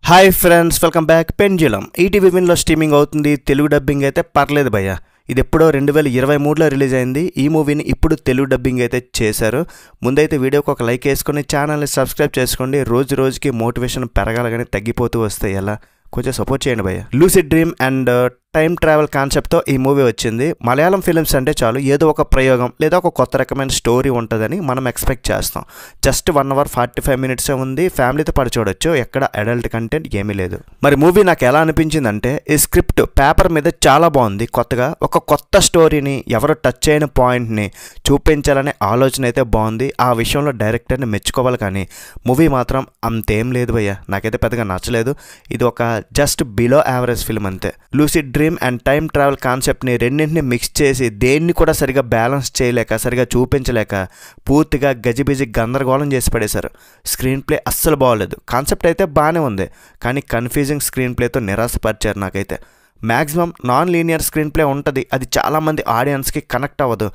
Hi friends, welcome back. Pendulum ETV విన్లో streaming అవుతుంది. Telugu dubbing అయితే పర్లేదు భయ్య. ఇది ఎప్పుడో 2023లో రిలీజ్ అయింది. ఈ మూవీని ఇప్పుడు తెలుగు డబ్బింగ్ అయితే చేశారు. ముందైతే వీడియోకి ఒక లైక్ వేసుకొని ఛానల్ని సబ్స్క్రైబ్ చేసుకోండి. రోజు రోజుకి మోటివేషన్ పెరగాలి కానీ తగ్గిపోతూ వస్తాయి. ఎలా కొంచెం సపోర్ట్ చేయండి భయ్య. Lucid dream and time travel కాన్సెప్ట్తో ఈ మూవీ వచ్చింది. మలయాళం ఫిలిమ్స్ అంటే చాలు ఏదో ఒక ప్రయోగం లేదా ఒక కొత్త రకమైన స్టోరీ ఉంటుందని మనం ఎక్స్పెక్ట్ చేస్తాం. జస్ట్ 1 hour 45 minutes ఉంది. ఫ్యామిలీతో పడి చూడొచ్చు. ఎక్కడ అడల్ట్ కంటెంట్ ఏమీ లేదు. మరి మూవీ నాకు ఎలా అనిపించిందంటే, ఈ స్క్రిప్ట్ పేపర్ మీద చాలా బాగుంది. కొత్తగా ఒక కొత్త స్టోరీని, ఎవరు టచ్ అయిన పాయింట్ని చూపించాలనే ఆలోచన అయితే బాగుంది. ఆ విషయంలో డైరెక్టర్ని మెచ్చుకోవాలి. కానీ మూవీ మాత్రం అంతేం లేదు భయ్య. నాకైతే పెద్దగా నచ్చలేదు. ఇది ఒక జస్ట్ బిలో యావరేజ్ ఫిల్మ్ అంతే. Lucid dream and time travel కాన్సెప్ట్ని రెండింటిని మిక్స్ చేసి దేన్ని కూడా సరిగా బ్యాలెన్స్ చేయలేక, సరిగా చూపించలేక పూర్తిగా గజిబిజి గందరగోళం చేసి పడేశారు. స్క్రీన్ ప్లే అస్సలు బాగోలేదు. కాన్సెప్ట్ అయితే బాగానే ఉంది, కానీ కన్ఫ్యూజింగ్ స్క్రీన్ ప్లేతో నిరాశపరిచారు నాకైతే. Maximum non linear screen play ఉంటుంది. అది చాలామంది ఆడియన్స్కి కనెక్ట్ అవ్వదు.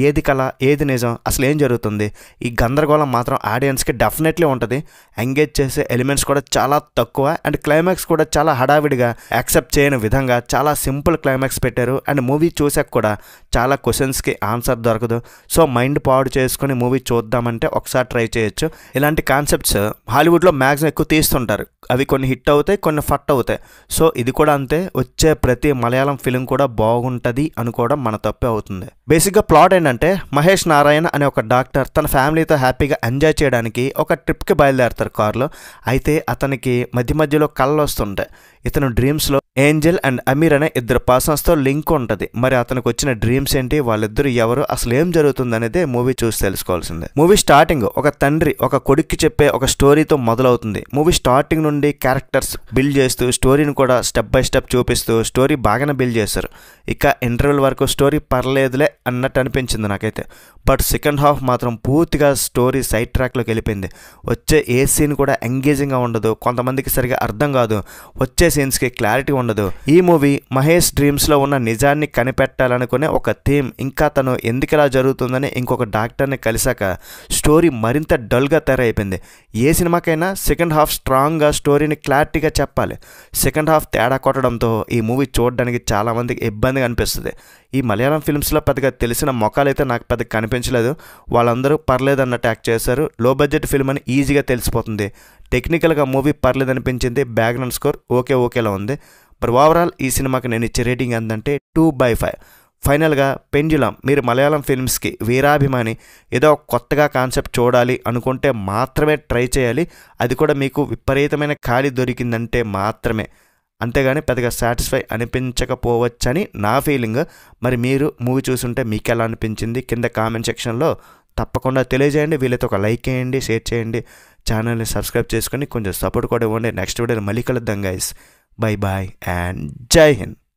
ఏది కళ, ఏది నిజం, అసలు ఏం జరుగుతుంది, ఈ గందరగోళం మాత్రం ఆడియన్స్కి డెఫినెట్లీ ఉంటుంది. ఎంగేజ్ చేసే ఎలిమెంట్స్ కూడా చాలా తక్కువ. అండ్ క్లైమాక్స్ కూడా చాలా హడావిడిగా, యాక్సెప్ట్ చేయని విధంగా చాలా సింపుల్ క్లైమాక్స్ పెట్టారు. అండ్ మూవీ చూసాక కూడా చాలా క్వశ్చన్స్కి ఆన్సర్ దొరకదు. సో మైండ్ పాడు చేసుకుని మూవీ చూద్దామంటే ఒకసారి ట్రై చేయొచ్చు. ఇలాంటి కాన్సెప్ట్స్ హాలీవుడ్లో మ్యాక్సిమం ఎక్కువ తీస్తుంటారు. అవి కొన్ని హిట్ అవుతాయి, కొన్ని ఫట్ అవుతాయి. సో ఇది కూడా అంతే. వచ్చే ప్రతి మలయాళం ఫిలిం కూడా బాగుంటుంది అనుకోవడం మన తప్పే అవుతుంది. బేసిక్గా ప్లాట్ ఏంటంటే, మహేష్ నారాయణ అనే ఒక డాక్టర్ తన ఫ్యామిలీతో హ్యాపీగా ఎంజాయ్ చేయడానికి ఒక ట్రిప్కి బయలుదేరతారు కార్లో. అయితే అతనికి మధ్య మధ్యలో కళ్ళు వస్తుంటాయి. ఇతను డ్రీమ్స్లో ఏంజల్ అండ్ అమీర్ అనే 2 పర్సన్స్తో లింక్ ఉంటుంది. మరి అతనికి వచ్చిన డ్రీమ్స్ ఏంటి, వాళ్ళిద్దరు ఎవరు, అసలు ఏం జరుగుతుంది అనేది మూవీ చూసి తెలుసుకోవాల్సిందే. మూవీ స్టార్టింగ్ ఒక తండ్రి ఒక కొడుక్కి చెప్పే ఒక స్టోరీతో మొదలవుతుంది. మూవీ స్టార్టింగ్ నుండి క్యారెక్టర్స్ బిల్డ్ చేస్తూ, స్టోరీని కూడా స్టెప్ బై స్టెప్ చూపిస్తూ స్టోరీ బాగానే బిల్డ్ చేశారు. ఇక ఇంటర్వెల్ వరకు స్టోరీ పర్లేదులే అన్నట్టు అనిపించింది నాకైతే. బట్ సెకండ్ హాఫ్ మాత్రం పూర్తిగా స్టోరీ సైడ్ ట్రాక్లోకి వెళ్ళిపోయింది. వచ్చే ఏ సీన్ కూడా ఎంగేజింగ్గా ఉండదు. కొంతమందికి సరిగా అర్థం కాదు. వచ్చే సీన్స్కి క్లారిటీ ఉండదు. ఈ మూవీ మహేష్ డ్రీమ్స్లో ఉన్న నిజాన్ని కనిపెట్టాలనుకునే ఒక థీమ్, ఇంకా తను ఎందుకు ఇలా జరుగుతుందని ఇంకొక డాక్టర్ని కలిసాక స్టోరీ మరింత డల్గా తయారైపోయింది. ఏ సినిమాకైనా సెకండ్ హాఫ్ స్ట్రాంగ్గా స్టోరీని క్లారిటీగా చెప్పాలి. సెకండ్ హాఫ్ తేడా కొట్టడంతో ఈ మూవీ చూడడానికి చాలామందికి ఇబ్బందిగా అనిపిస్తుంది. ఈ మలయాళం ఫిల్మ్స్లో పెద్దగా తెలిసిన మొఖాలు అయితే నాకు పెద్దగా కనిపించలేదు. వాళ్ళందరూ పర్లేదు అన్నట్టు యాక్ట్ చేశారు. లో బడ్జెట్ ఫిల్మ్ అని ఈజీగా తెలిసిపోతుంది. టెక్నికల్గా మూవీ పర్లేదు అనిపించింది. బ్యాక్గ్రౌండ్ స్కోర్ ఓకేలా ఉంది. మరి ఓవరాల్ ఈ సినిమాకి నేను ఇచ్చే రేటింగ్ ఏంటంటే 2/5. ఫైనల్గా పెండ్యులమ్, మీరు మలయాళం ఫిల్మ్స్కి వీరాభిమాని, ఏదో కొత్తగా కాన్సెప్ట్ చూడాలి అనుకుంటే మాత్రమే ట్రై చేయాలి. అది కూడా మీకు విపరీతమైన ఖాళీ దొరికిందంటే మాత్రమే. అంతేగాని పెద్దగా సాటిస్ఫై అనిపించకపోవచ్చని నా ఫీలింగ్. మరి మీరు మూవీ చూసుంటే మీకు ఎలా అనిపించింది కింద కామెంట్ సెక్షన్లో తప్పకుండా తెలియజేయండి. వీళ్ళతో ఒక లైక్ చేయండి, షేర్ చేయండి, ఛానల్ని సబ్స్క్రైబ్ చేసుకొని కొంచెం సపోర్ట్ కూడా ఇవ్వండి. నెక్స్ట్ వీడియోలో మళ్ళీ కలుద్దాం గైస్. బై బాయ్ అండ్ జై హింద్.